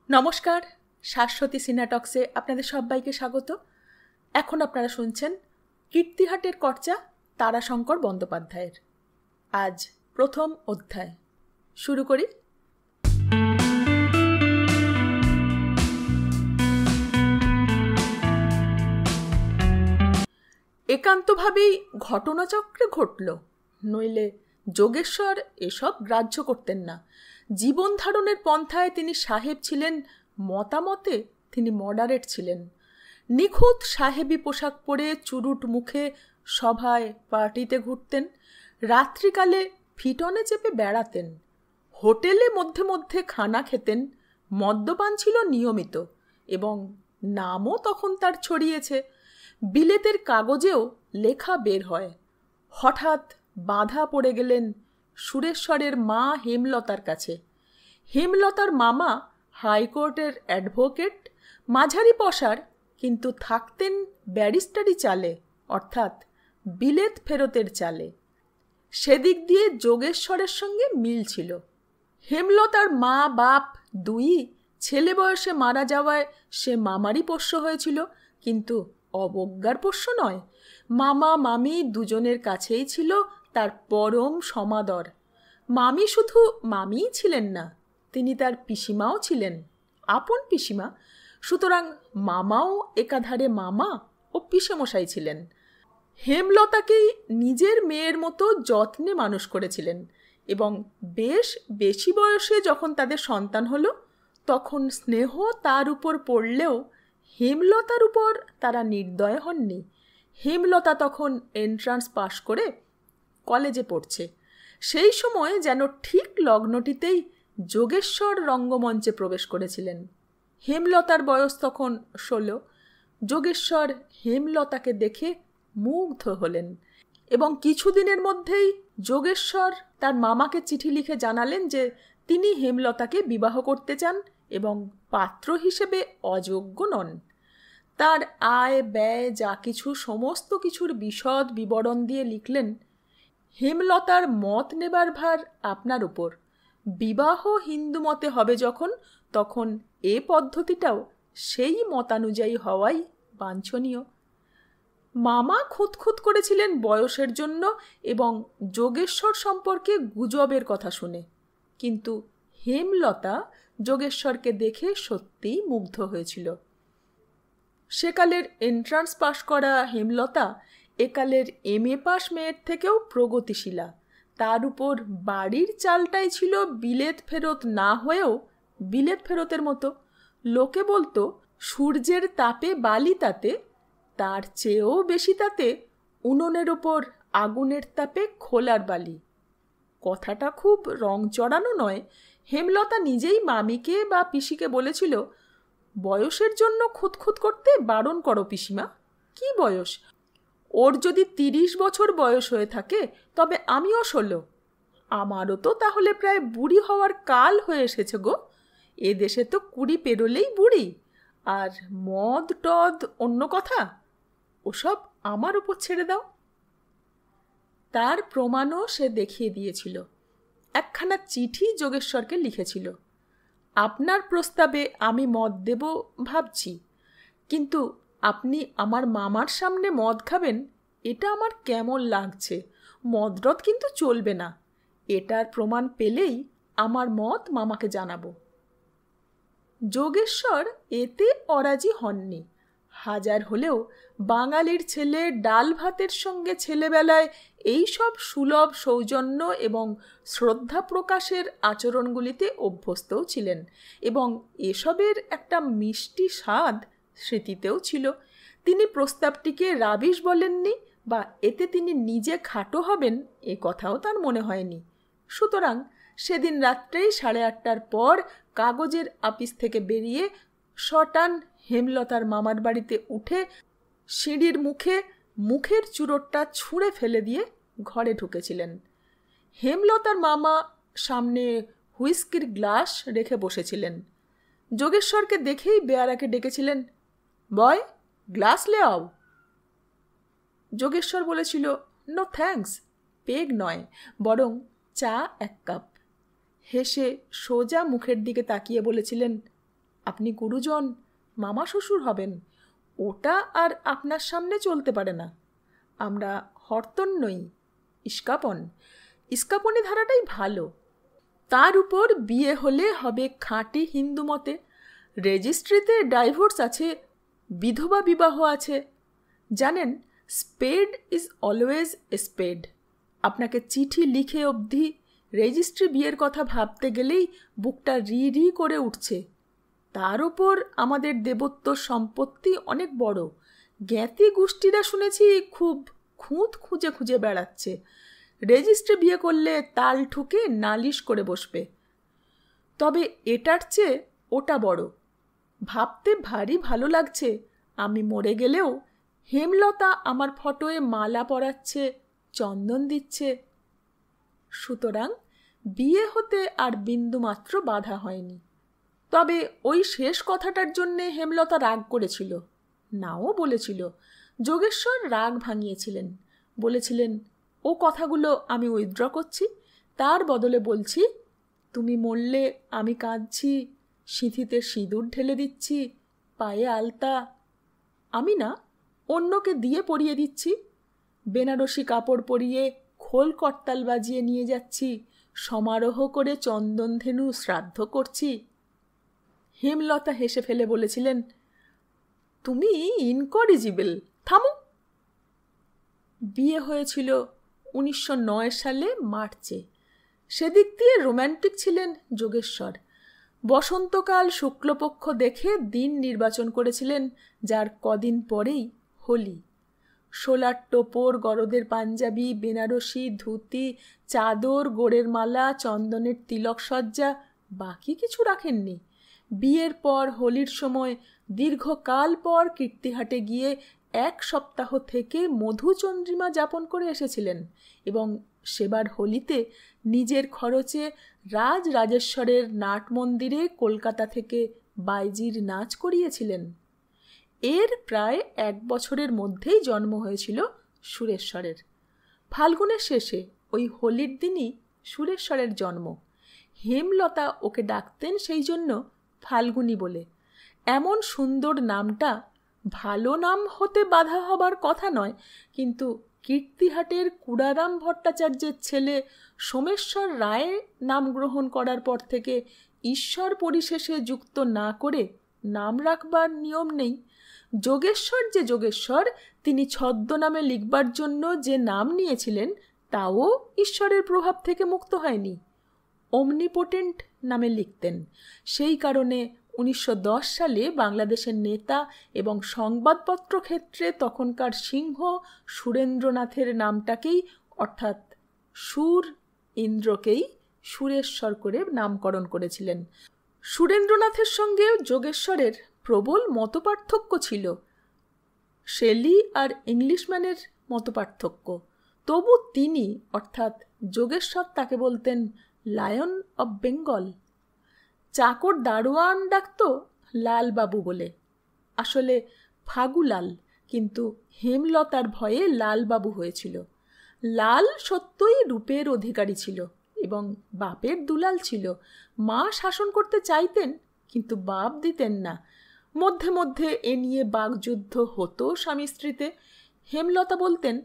নমস্কার, শাশ্বতী সিনেটক্সে আপনাদের সবাইকে স্বাগত। এখন আপনারা শুনছেন কীর্তিহাটের কর্চা তারাশঙ্কর বন্দ্যোপাধ্যায়ের। আজ প্রথম অধ্যায় শুরু করি। একান্তভাবেই ঘটনাচক্রে ঘটল, নইলে যোগেশ্বর এসব গ্রাহ্য করতেন না। জীবন ধারণের পন্থায় তিনি সাহেব ছিলেন, মতামতে তিনি মডারেট ছিলেন। নিখুঁত সাহেবী পোশাক পরে চুরুট মুখে সভায় পার্টিতে ঘুরতেন, রাত্রিকালে ফিটনে চেপে বেড়াতেন, হোটেলে মধ্যে মধ্যে খানা খেতেন, মদ্যপান ছিল নিয়মিত এবং নামও তখন তার ছড়িয়েছে। বিলেতের কাগজেও লেখা বের হয়। হঠাৎ বাধা পড়ে গেলেন সুরেশ্বরের মা হেমলতার কাছে। হেমলতার মামা হাইকোর্টের অ্যাডভোকেট, মাঝারি পসার, কিন্তু থাকতেন ব্যারিস্টারি চালে, অর্থাৎ বিলেত ফেরতের চালে। সেদিক দিয়ে যোগেশ্বরের সঙ্গে মিল ছিল। হেমলতার মা বাপ দুই ছেলে বয়সে মারা যাওয়ায় সে মামারই পোষ্য হয়েছিল, কিন্তু অবজ্ঞার পোষ্য নয়। মামা মামি দুজনের কাছেই ছিল তার পরম সমাদর। মামি শুধু মামিই ছিলেন না, তিনি তার পিসিমাও ছিলেন, আপন পিসিমা। সুতরাং মামাও একাধারে মামা ও পিসেমশাই ছিলেন। হেমলতাকেই নিজের মেয়ের মতো যত্নে মানুষ করেছিলেন এবং বেশ বেশি বয়সে যখন তাদের সন্তান হলো, তখন স্নেহ তার উপর পড়লেও হেমলতার উপর তারা নির্দয় হননি। হেমলতা তখন এন্ট্রান্স পাশ করে কলেজে পড়ছে। সেই সময় যেন ঠিক লগ্নটিতেই যোগেশ্বর রঙ্গমঞ্চে প্রবেশ করেছিলেন। হেমলতার বয়স তখন 16। যোগেশ্বর হেমলতাকে দেখে মুগ্ধ হলেন এবং কিছুদিনের মধ্যেই যোগেশ্বর তার মামাকে চিঠি লিখে জানালেন যে তিনি হেমলতাকে বিবাহ করতে চান এবং পাত্র হিসেবে অযোগ্য নন। তার আয় ব্যয় যা কিছু সমস্ত কিছুর বিশদ বিবরণ দিয়ে লিখলেন, হেমলতার মত নেবার ভার আপনার উপর। বিবাহ হিন্দু মতে হবে যখন, তখন এ পদ্ধতিটাও সেই মতানুযায়ী হওয়াই বাঞ্ছনীয়। মামা খুঁতখুত করেছিলেন বয়সের জন্য এবং যোগেশ্বর সম্পর্কে গুজবের কথা শুনে, কিন্তু হেমলতা যোগেশ্বরকে দেখে সত্যিই মুগ্ধ হয়েছিল। সেকালের এন্ট্রান্স পাশ করা হেমলতা একালের MA পাশ মেয়ের থেকেও প্রগতিশীলা। তার উপর বাড়ির চালটাই ছিল বিলেত ফেরত না হয়েও বিলেত ফেরতের মতো। লোকে বলতো সূর্যের তাপে বালি তাতে, তার চেয়েও বেশি তাতে উনুনের ওপর আগুনের তাপে খোলার বালি। কথাটা খুব রং চড়ানো নয়। হেমলতা নিজেই মামিকে বা পিসিকে বলেছিল, বয়সের জন্য খুঁতখুত করতে বারণ করো পিসিমা। কি বয়স? ওর যদি 30 বছর বয়স হয়ে থাকে তবে আমিও 16। আমারও তো তাহলে প্রায় বুড়ি হওয়ার কাল হয়ে এসেছে গো। এদেশে তো 20 পেরোলেই বুড়ি। আর মদ টদ অন্য কথা, ওসব আমার উপর ছেড়ে দাও। তার প্রমাণও সে দেখিয়ে দিয়েছিল। একখানা চিঠি যোগেশ্বরকে লিখেছিল, আপনার প্রস্তাবে আমি মদ দেব ভাবছি, কিন্তু আপনি আমার মামার সামনে মদ খাবেন এটা আমার কেমন লাগছে। মদরদ কিন্তু চলবে না। এটার প্রমাণ পেলেই আমার মত মামাকে জানাবো। যোগেশ্বর এতে অরাজি হননি। হাজার হলেও বাঙালির ছেলে ডাল ভাতের সঙ্গে ছেলেবেলায় এই সব সুলভ সৌজন্য এবং শ্রদ্ধা প্রকাশের আচরণগুলিতে অভ্যস্তও ছিলেন এবং এসবের একটা মিষ্টি স্বাদ স্মৃতিতেও ছিল। তিনি প্রস্তাবটিকে রাবিশ বলেননি বা এতে তিনি নিজে খাটো হবেন এ কথাও তার মনে হয়নি। সুতরাং সেদিন রাত্রেই 8:30টার পর কাগজের আপিস থেকে বেরিয়ে শটান হেমলতার মামার বাড়িতে উঠে সিঁড়ির মুখে মুখের চুরোটটা ছুঁড়ে ফেলে দিয়ে ঘরে ঢুকেছিলেন। হেমলতার মামা সামনে হুইস্কির গ্লাস রেখে বসেছিলেন। যোগেশ্বরকে দেখেই বেয়ারাকে ডেকেছিলেন, বয় গ্লাস লে আও। যোগেশ্বর বলেছিল, নো থ্যাঙ্কস, পেগ নয়, বরং চা 1 কাপ। হেসে সোজা মুখের দিকে তাকিয়ে বলেছিলেন, আপনি গুরুজন, মামা শ্বশুর হবেন, ওটা আর আপনার সামনে চলতে পারে না। আমরা হরতন নই, ইস্কাপন। ইস্কাপনি ধারাটাই ভালো। তার উপর বিয়ে হলে হবে খাঁটি হিন্দু মতে। রেজিস্ট্রিতে ডাইভোর্স আছে, বিধবা বিবাহ আছে। জানেন, স্পেড ইজ অলওয়েজ এ স্পেড। আপনাকে চিঠি লিখে অবধি রেজিস্ট্রি বিয়ের কথা ভাবতে গেলেই বুকটা রি রি করে উঠছে। তার ওপর আমাদের দেবত্ব সম্পত্তি অনেক বড়। জ্ঞাতি গোষ্ঠীরা শুনেছি খুব খুঁত খুঁজে খুঁজে বেড়াচ্ছে। রেজিস্ট্রি বিয়ে করলে তাল ঠুকে নালিশ করে বসবে। তবে এটার চেয়ে ওটা বড়। ভাবতে ভারী ভালো লাগছে, আমি মরে গেলেও হেমলতা আমার ফটোয় মালা পরাচ্ছে, চন্দন দিচ্ছে। সুতরাং বিয়ে হতে আর বিন্দুমাত্র বাধা হয়নি। তবে ওই শেষ কথাটার জন্যে হেমলতা রাগ করেছিল, নাও বলেছিল। যোগেশ্বর রাগ ভাঙিয়েছিলেন, বলেছিলেন, ও কথাগুলো আমি উইথড্র করছি, তার বদলে বলছি, তুমি মরলে আমি কাঁদছি, সিঁথিতে সিঁদুর ঢেলে দিচ্ছি, পায়ে আলতা। আমি না, অন্যকে দিয়ে পরিয়ে দিচ্ছি। বেনারসি কাপড় পরিয়ে খোল করতাল বাজিয়ে নিয়ে যাচ্ছি, সমারোহ করে চন্দনধেনু শ্রাদ্ধ করছি। হেমলতা হেসে ফেলে বলেছিলেন, তুমি ইনকরিজিবল, থামো। বিয়ে হয়েছিল 1909 সালে মার্চে। সেদিক দিয়ে রোম্যান্টিক ছিলেন যোগেশ্বর। বসন্তকাল শুক্লপক্ষ দেখে দিন নির্বাচন করেছিলেন, যার কদিন পরেই হোলি। শোলার টোপর, গরদের পাঞ্জাবি, বেনারসি ধুতি, চাদর, গোড়ের মালা, চন্দনের তিলক সজ্জা, বাকি কিছু রাখেননি। বিয়ের পর হোলির সময় দীর্ঘকাল পর কীর্তিহাটে গিয়ে 1 সপ্তাহ থেকে মধুচন্দ্রিমা যাপন করে এসেছিলেন এবং সেবার হোলিতে নিজের খরচে রাজরাজেশ্বরের নাট মন্দিরে কলকাতা থেকে বাইজির নাচ করিয়েছিলেন। এর প্রায় 1 বছরের মধ্যেই জন্ম হয়েছিল সুরেশ্বরের। ফাল্গুনের শেষে ওই হোলির দিনই সুরেশ্বরের জন্ম। হেমলতা ওকে ডাকতেন সেই জন্য ফাল্গুনী বলে। এমন সুন্দর নামটা ভালো নাম হতে বাধা হবার কথা নয়, কিন্তু কীর্তিহাটের কুড়ারাম ভট্টাচার্যের ছেলে সোমেশ্বর রায় নাম গ্রহণ করার পর থেকে ঈশ্বর পরিশেষে যুক্ত না করে নাম রাখবার নিয়ম নেই। যোগেশ্বর যে যোগেশ্বর, তিনি ছদ্মনামে লিখবার জন্য যে নাম নিয়েছিলেন তাও ঈশ্বরের প্রভাব থেকে মুক্ত হয়নি। অমনিপোটেন্ট নামে লিখতেন। সেই কারণে 1910 সালে বাংলাদেশের নেতা এবং সংবাদপত্র ক্ষেত্রে তখনকার সিংহ সুরেন্দ্রনাথের নামটাকেই, অর্থাৎ সুর ইন্দ্রকেই সুরেশ্বর করে নামকরণ করেছিলেন। সুরেন্দ্রনাথের সঙ্গে যোগেশ্বরের প্রবল মতপার্থক্য ছিল, শেলি আর ইংলিশম্যানের মতপার্থক্য। তবু তিনি, অর্থাৎ যোগেশ্বর, তাকে বলতেন লায়ন অব বেঙ্গল। চাকর দারোয়ান ডাকত লালবাবু বলে, আসলে ফাগুলাল, কিন্তু হেমলতার ভয়ে লালবাবু হয়েছিল। লাল সত্যই রূপের অধিকারী ছিল এবং বাপের দুলাল ছিল। মা শাসন করতে চাইতেন, কিন্তু বাপ দিতেন না। মধ্যে মধ্যে এ নিয়ে বাকযুদ্ধ হতো স্বামী স্ত্রীতে। হেমলতা বলতেন,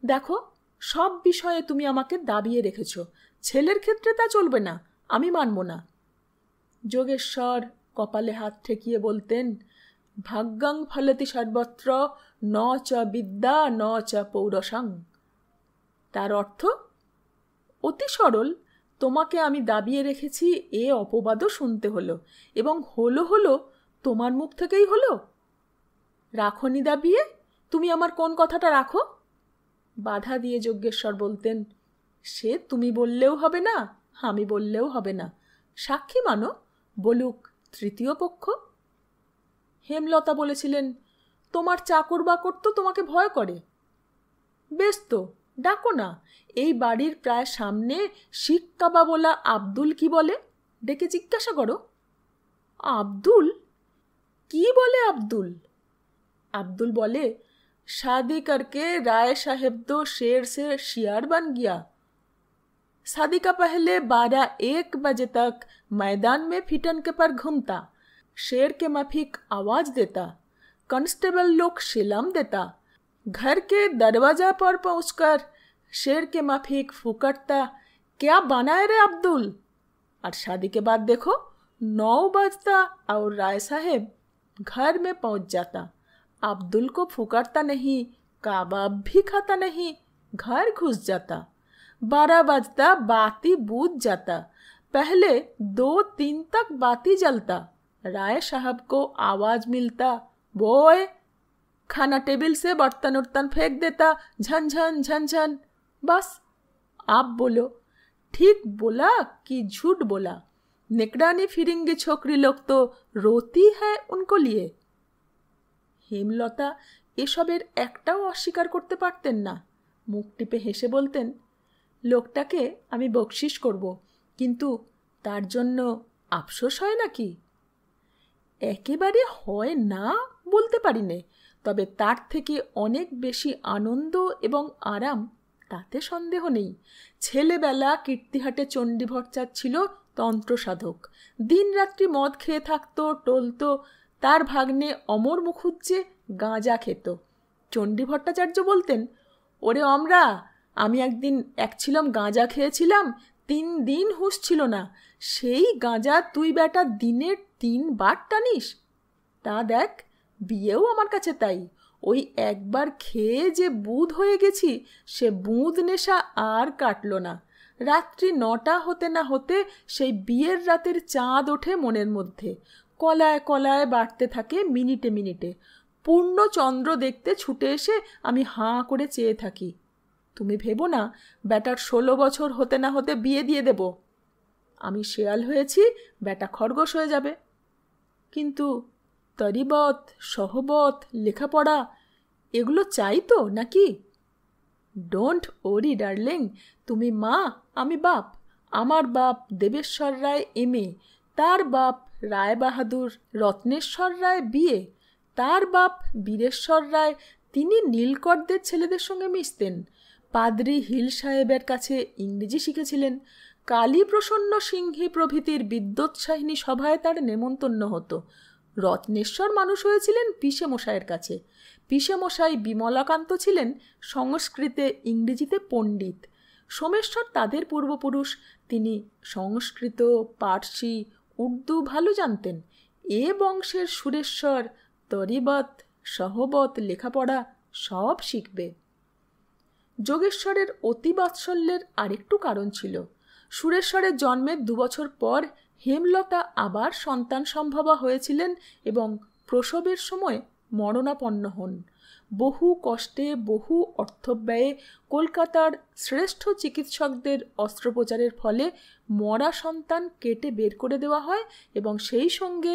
দেখো, সব বিষয়ে তুমি আমাকে দাবিয়ে রেখেছ, ছেলের ক্ষেত্রে তা চলবে না, আমি মানব না। যোগেশ্বর কপালে হাত ঠেকিয়ে বলতেন, ভাগ্যাং ফলতি সর্বত্র ন চ বিদ্যা ন চ পৌরসাং। তার অর্থ, অতি সরল, তোমাকে আমি দাবিয়ে রেখেছি এ অপবাদও শুনতে হলো, এবং হলো তোমার মুখ থেকেই হলো। রাখনি দাবিয়ে, তুমি আমার কোন কথাটা রাখো? বাধা দিয়ে যজ্ঞেশ্বর বলতেন, সে তুমি বললেও হবে না, আমি বললেও হবে না, সাক্ষী মানো, বলুক তৃতীয় পক্ষ। হেমলতা বলেছিলেন, তোমার চাকর বাকর তো তোমাকে ভয় করে। বেশ তো, ডাকো না। এই বাড়ির প্রায় সামনে শিক কাবাবলা আব্দুল কি বলে, ডেকে জিজ্ঞাসা করো। আব্দুল? কি বলে আব্দুল? আব্দুল বলে, शादी करके राय साहेब तो शेर से शियार बन गया। शादी का पहले 12-1 बजे तक मैदान में फिटन के पर घूमता, शेर के माफिक आवाज देता, कांस्टेबल लोग शिलाम देता, घर के दरवाजा पर पहुंचकर शेर के माफिक फुकरता, क्या बनाए रे अब्दुल। और शादी के बाद देखो 9 बजता और राय साहेब घर में पहुंच जाता, अब्दुल को फुकरता नहीं, कबाब भी खाता नहीं, घर घुस जाता। 12 बजता बाती बूझ जाता, पहले 2-3 तक बाती जलता। राय साहब को आवाज मिलता, बॉय। खाना टेबल से बर्तन उर्तन फेंक देता, झन झन। बस आप बोलो ठीक बोला कि झूठ बोला। निकरानी फिरेंगे छोकरी लोग तो रोती है उनको लिए। हेमलता এসবের একটাও অস্বীকার করতে পারতেন না। মুখ টিপে হেসে বলতেন, লোকটাকে আমি বকশিস করব, কিন্তু তার জন্য আফসোস হয় নাকি? একেবারে হয় না বলতে পারি নে, তবে তার থেকে অনেক বেশি আনন্দ এবং আরাম তাতে সন্দেহ নেই। ছেলেবেলা কীর্তিহাটে চণ্ডী ভট্টাচার্য ছিল তন্ত্রসাধক, দিনরাত্রি মদ খেয়ে থাকতো, টলতো। তার ভাগ্নে অমর মুখুজ্জে গাঁজা খেত। চণ্ডী ভট্টাচার্য বলতেন, ওরে অমরা, আমি একদিন ছিলাম গাঁজা খেয়েছিলাম, 3 দিন হুঁশ ছিল না। সেই গাঁজা তুই বেটা দিনে 3 বার টানিস। তা দেখ, বিয়েও আমার কাছে তাই। ওই একবার খেয়ে যে বুঁদ হয়ে গেছি, সে বুঁদ নেশা আর কাটল না। রাত্রি 9টা হতে না হতে সেই বিয়ের রাতের চাঁদ ওঠে মনের মধ্যে, কলায় কলায় বাড়তে থাকে মিনিটে মিনিটে। পূর্ণ চন্দ্র দেখতে ছুটে এসে আমি হাঁ করে চেয়ে থাকি। তুমি ভেবো না বেটার 16 বছর হতে না হতে বিয়ে দিয়ে দেব। আমি শেয়াল হয়েছি, বেটা খরগোশ হয়ে যাবে। কিন্তু তরিবত, সহবত, লেখাপড়া এগুলো চাই তো নাকি? ডোন্ট ওরি ডার্লিং, তুমি মা, আমি বাপ। আমার বাপ দেবেশ্বর রায় MA, তার বাপ রায় বাহাদুর রত্নেশ্বর রায় BA, তার বাপ বীরেশ্বর রায়, তিনি নীলকরদের ছেলেদের সঙ্গে মিশতেন। পাদ্রি হিল সাহেবের কাছে ইংরেজি শিখেছিলেন। কালীপ্রসন্ন সিংহী প্রভৃতির বিদ্যোৎসাহিনী সভায় তার নেমন্তন্ন হতো। রত্নেশ্বর মানুষ হয়েছিলেন পিসেমশাইয়ের কাছে। পিসেমশাই বিমলাকান্ত ছিলেন সংস্কৃতে ইংরেজিতে পণ্ডিত। সোমেশ্বর তাদের পূর্বপুরুষ, তিনি সংস্কৃত, পার্সি, উর্দু ভালো জানতেন। এ বংশের সুরেশ্বর তরিবত, সহবত, লেখাপড়া সব শিখবে। যোগেশ্বরের অতি বাৎসল্যের আরেকটু কারণ ছিল। সুরেশ্বরের জন্মের 2 বছর পর হেমলতা আবার সন্তান সম্ভবা হয়েছিলেন এবং প্রসবের সময় মরণাপন্ন হন। বহু কষ্টে, বহু অর্থব্যয়ে কলকাতার শ্রেষ্ঠ চিকিৎসকদের অস্ত্রোপচারের ফলে মরা সন্তান কেটে বের করে দেওয়া হয় এবং সেই সঙ্গে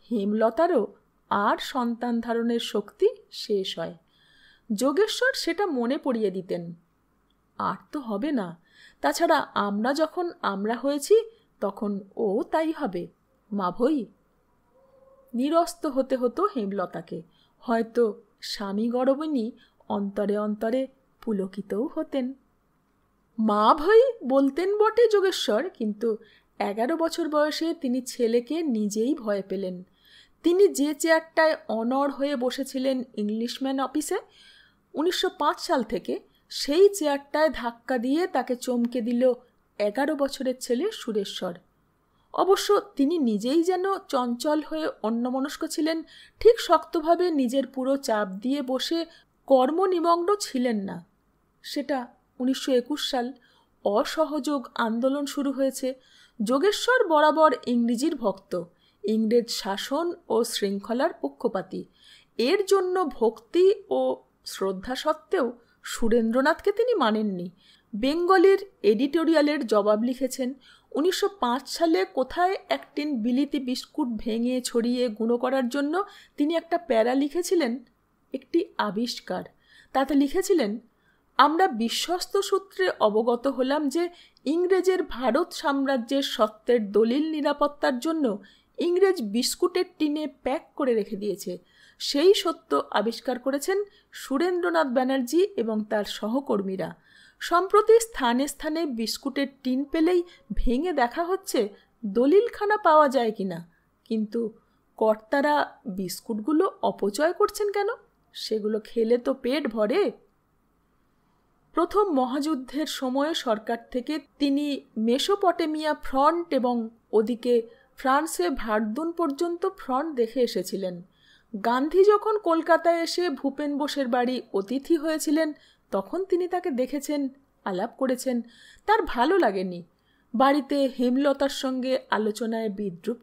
হেমলতারও আর সন্তান ধারণের শক্তি শেষ হয়। যোগেশ্বর সেটা মনে পড়িয়ে দিতেন, আর তো হবে না। তাছাড়া আমরা যখন আমরা হয়েছি তখন ও তাই হবে, মাভই। নিরস্ত হতে হতো হেমলতাকে। হয়তো স্বামী গরবিনী অন্তরে অন্তরে পুলকিতও হতেন। মা ভই বলতেন বটে যোগেশ্বর, কিন্তু 11 বছর বয়সে তিনি ছেলেকে নিজেই ভয় পেলেন। তিনি যে চেয়ারটায় অনড় হয়ে বসেছিলেন ইংলিশম্যান অফিসে 1905 সাল থেকে, সেই চেয়ারটায় ধাক্কা দিয়ে তাকে চমকে দিল 11 বছরের ছেলে সুরেশ্বর। অবশ্য তিনি নিজেই যেন চঞ্চল হয়ে অন্যমনস্ক ছিলেন, ঠিক শক্তভাবে নিজের পুরো চাপ দিয়ে বসে কর্মনিমগ্ন ছিলেন না। সেটা 1921 সাল। অসহযোগ আন্দোলন শুরু হয়েছে। যোগেশ্বর বরাবর ইংরেজির ভক্ত, ইংরেজ শাসন ও শৃঙ্খলার পক্ষপাতী। এর জন্য ভক্তি ও শ্রদ্ধা সত্ত্বেও সুরেন্দ্রনাথকে তিনি মানেননি। বেঙ্গলির এডিটোরিয়ালের জবাব লিখেছেন। 1905 সালে কোথায় একটিন বিলিতি বিস্কুট ভেঙে ছড়িয়ে গুঁড়ো করার জন্য তিনি একটা প্যারা লিখেছিলেন, একটি আবিষ্কার। তাতে লিখেছিলেন, আমরা বিশ্বস্ত সূত্রে অবগত হলাম যে ইংরেজের ভারত সাম্রাজ্যের সত্ত্বের দলিল নিরাপত্তার জন্য ইংরেজ বিস্কুটের টিনে প্যাক করে রেখে দিয়েছে। সেই সত্য আবিষ্কার করেছেন সুরেন্দ্রনাথ ব্যানার্জি এবং তার সহকর্মীরা। সম্প্রতি স্থানে স্থানে বিস্কুটের টিন পেলেই ভেঙে দেখা হচ্ছে দলিলখানা পাওয়া যায় কিনা, কিন্তু কর্তারা বিস্কুটগুলো অপচয় করছেন কেন? সেগুলো খেলে তো পেট ভরে। প্রথম মহাযুদ্ধের সময়ে সরকার থেকে তিনি মেসোপটেমিয়া ফ্রন্ট এবং ওদিকে ফ্রান্সে ভার্দুন পর্যন্ত ফ্রন্ট দেখে এসেছিলেন। গান্ধী যখন কলকাতায় এসে ভূপেন বোসের বাড়ি অতিথি হয়েছিলেন তখন তিনি তাকে দেখেছেন, আলাপ করেছেন। তার ভালো লাগেনি। বাড়িতে হেমলতার সঙ্গে আলোচনায় বিদ্রূপ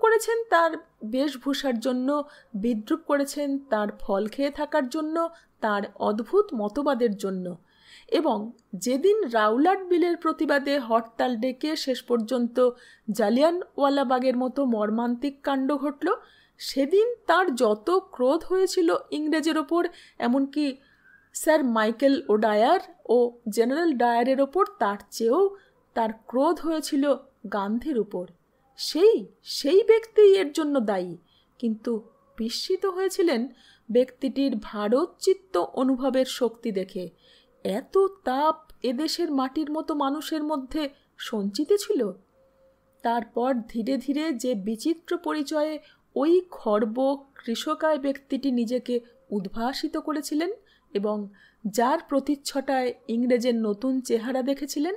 করেছেন তার বেশভূষার জন্য, বিদ্রূপ করেছেন তার ফল খেয়ে থাকার জন্য, তার অদ্ভুত মতবাদের জন্য। এবং যেদিন রাওলাট বিলের প্রতিবাদে হরতাল ডেকে শেষ পর্যন্ত জালিয়ানওয়ালাবাগের মতো মর্মান্তিক কাণ্ড ঘটল, সেদিন তার যত ক্রোধ হয়েছিল ইংরেজের ওপর, এমনকি স্যার মাইকেল ওডায়ার ও জেনারেল ডায়ারের ওপর, তার চেয়েও তার ক্রোধ হয়েছিল গান্ধীর উপর। সেই ব্যক্তি এর জন্য দায়ী। কিন্তু বিস্মিত হয়েছিলেন ব্যক্তিটির ভারতচিত্ত অনুভবের শক্তি দেখে। এত তাপ এদেশের মাটির মতো মানুষের মধ্যে সঞ্চিত ছিল। তারপর ধীরে ধীরে যে বিচিত্র পরিচয়ে ওই খর্ব কৃষকায় ব্যক্তিটি নিজেকে উদ্ভাসিত করেছিলেন এবং যার প্রতিচ্ছটায় ইংরেজের নতুন চেহারা দেখেছিলেন,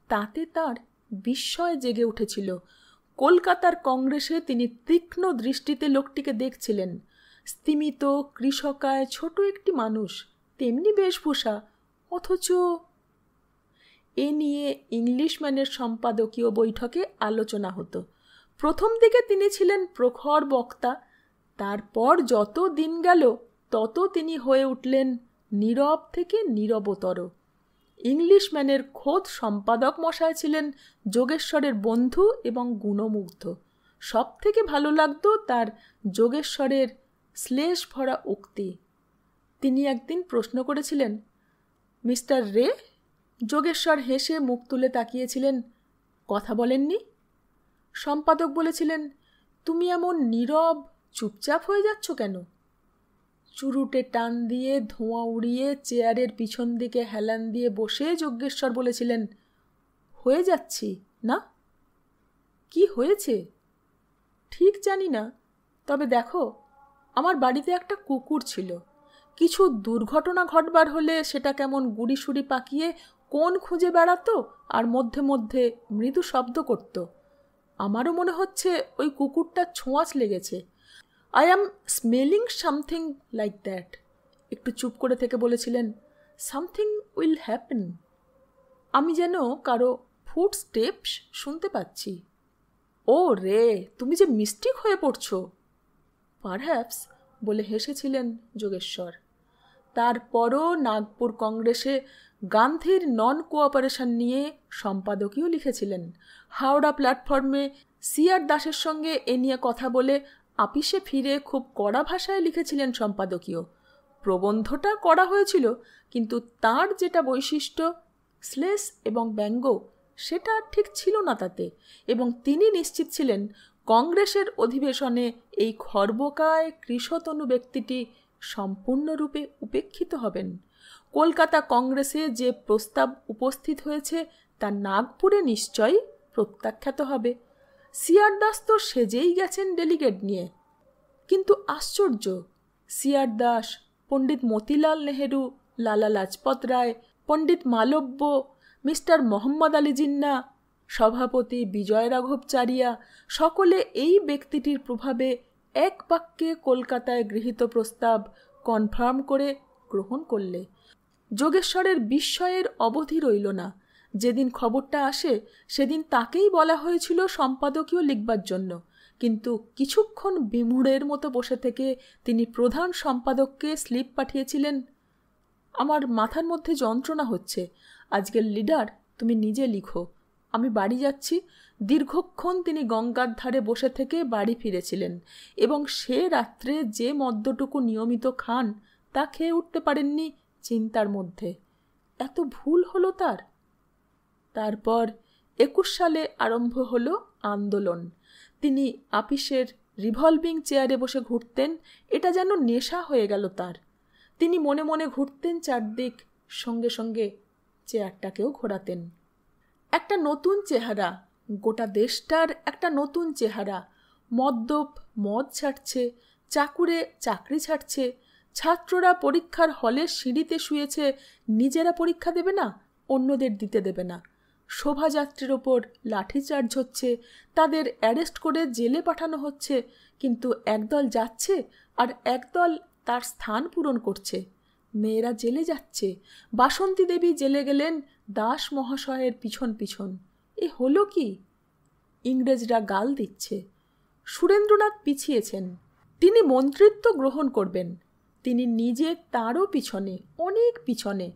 তাতে তার বিস্ময় জেগে উঠেছিল। কলকাতার কংগ্রেসে তিনি তীক্ষ্ণ দৃষ্টিতে লোকটিকে দেখছিলেন। স্তিমিত কৃষকায় ছোট একটি মানুষ, তেমনি বেশভূষা, অথচ এ নিয়ে ইংলিশম্যানের সম্পাদকীয় বৈঠকে আলোচনা হতো। প্রথম দিকে তিনি ছিলেন প্রখর বক্তা, তারপর যত দিন গেল তত তিনি হয়ে উঠলেন নীরব থেকে নীরবতর। ইংলিশম্যানের খোদ সম্পাদক মশাই ছিলেন যোগেশ্বরের বন্ধু এবং গুণমুগ্ধ। সব থেকে ভালো লাগতো তার যোগেশ্বরের শ্লেষ ভরা উক্তি। তিনি একদিন প্রশ্ন করেছিলেন, মিস্টার রে? যোগেশ্বর হেসে মুখ তুলে তাকিয়েছিলেন, কথা বলেননি। সম্পাদক বলেছিলেন, তুমি এমন নীরব চুপচাপ হয়ে যাচ্ছ কেন? চুরুটে টান দিয়ে ধোঁয়া উড়িয়ে চেয়ারের পিছন দিকে হেলান দিয়ে বসে যজ্ঞেশ্বর বলেছিলেন, হয়ে যাচ্ছি না। কি হয়েছে ঠিক জানি না, তবে দেখো, আমার বাড়িতে একটা কুকুর ছিল। কিছু দুর্ঘটনা ঘটবার হলে সেটা কেমন গুড়িসুড়ি পাকিয়ে কোণ খুঁজে বেড়াতো আর মধ্যে মধ্যে মৃদু শব্দ করত। আমারও মনে হচ্ছে ওই কুকুরটার ছোঁয়াচ লেগেছে। I am smelling something like that. একটু চুপ করে থেকে বলেছিলেন, সামথিং উইল হ্যাপেন। আমি যেন কারো ফুট স্টেপস শুনতে পাচ্ছি। ও রে, তুমি যে মিস্টিক হয়ে পড়ছো। পারহ্যাপস বলে হেসেছিলেন যোগেশ্বর। তারপরও নাগপুর কংগ্রেসে গান্ধীর নন কোঅপারেশন নিয়ে সম্পাদকীয় লিখেছিলেন। হাওড়া প্ল্যাটফর্মে সিআর দাসের সঙ্গে এ নিয়ে কথা বলে আপিসে ফিরে খুব কড়া ভাষায় লিখেছিলেন সম্পাদকীয়। প্রবন্ধটা করা হয়েছিল, কিন্তু তার যেটা বৈশিষ্ট্য শ্লেষ এবং ব্যঙ্গ, সেটা ঠিক ছিল না তাতে। এবং তিনি নিশ্চিত ছিলেন কংগ্রেসের অধিবেশনে এই খর্বকায় কৃষতনু ব্যক্তিটি সম্পূর্ণরূপে উপেক্ষিত হবেন। কলকাতা কংগ্রেসে যে প্রস্তাব উপস্থিত হয়েছে তা নাগপুরে নিশ্চয়ই প্রত্যাখ্যাত হবে। সিআর দাস তো সেজেই গেছেন ডেলিগেট নিয়ে। কিন্তু আশ্চর্য, সিআর দাস, পণ্ডিত মতিলাল নেহেরু, লালা লাজপত রায়, পণ্ডিত মালব্য, মিস্টার মোহাম্মদ আলী জিন্না, সভাপতি বিজয় রাঘবচারিয়া সকলে এই ব্যক্তিটির প্রভাবে এক বাক্যে কলকাতায় গৃহীত প্রস্তাব কনফার্ম করে গ্রহণ করলে। যোগেশ্বরের বিস্ময়ের অবধি রইল না। যেদিন খবরটা আসে সেদিন তাকেই বলা হয়েছিল সম্পাদকীয় লিখবার জন্য, কিন্তু কিছুক্ষণ বিমূঢ়ের মতো বসে থেকে তিনি প্রধান সম্পাদককে স্লিপ পাঠিয়েছিলেন, আমার মাথার মধ্যে যন্ত্রণা হচ্ছে, আজকের লিডার তুমি নিজে লিখো, আমি বাড়ি যাচ্ছি। দীর্ঘক্ষণ তিনি গঙ্গার ধারে বসে থেকে বাড়ি ফিরেছিলেন এবং সে রাত্রে যে মদ্যটুকু নিয়মিত খান তা খেয়ে উঠতে পারেননি চিন্তার মধ্যে। এত ভুল হলো তার। তারপর 21 সালে আরম্ভ হলো আন্দোলন। তিনি আপিসের রিভলভিং চেয়ারে বসে ঘুরতেন, এটা যেন নেশা হয়ে গেল তার। তিনি মনে মনে ঘুরতেন চারদিক, সঙ্গে সঙ্গে চেয়ারটাকেও ঘোরাতেন। একটা নতুন চেহারা, গোটা দেশটার একটা নতুন চেহারা, মদ্যপ মদ ছাড়ছে, চাকুরে চাকরি ছাড়ছে, ছাত্ররা পরীক্ষার হলে সিঁড়িতে শুয়েছে, নিজেরা পরীক্ষা দেবে না, অন্যদের দিতে দেবে না। শোভাযাত্রীর ওপর লাঠিচার্জ হচ্ছে, তাদের অ্যারেস্ট করে জেলে পাঠানো হচ্ছে, কিন্তু একদল যাচ্ছে আর একদল তার স্থান পূরণ করছে। মেয়েরা জেলে যাচ্ছে, বাসন্তী দেবী জেলে গেলেন দাস মহাশয়ের পিছন পিছন। এ হলো কি? ইংরেজরা গাল দিচ্ছে। সুরেন্দ্রনাথ পিছিয়েছেন, তিনি মন্ত্রিত্ব গ্রহণ করবেন। তিনি নিজে তারও পিছনে, অনেক পিছনে।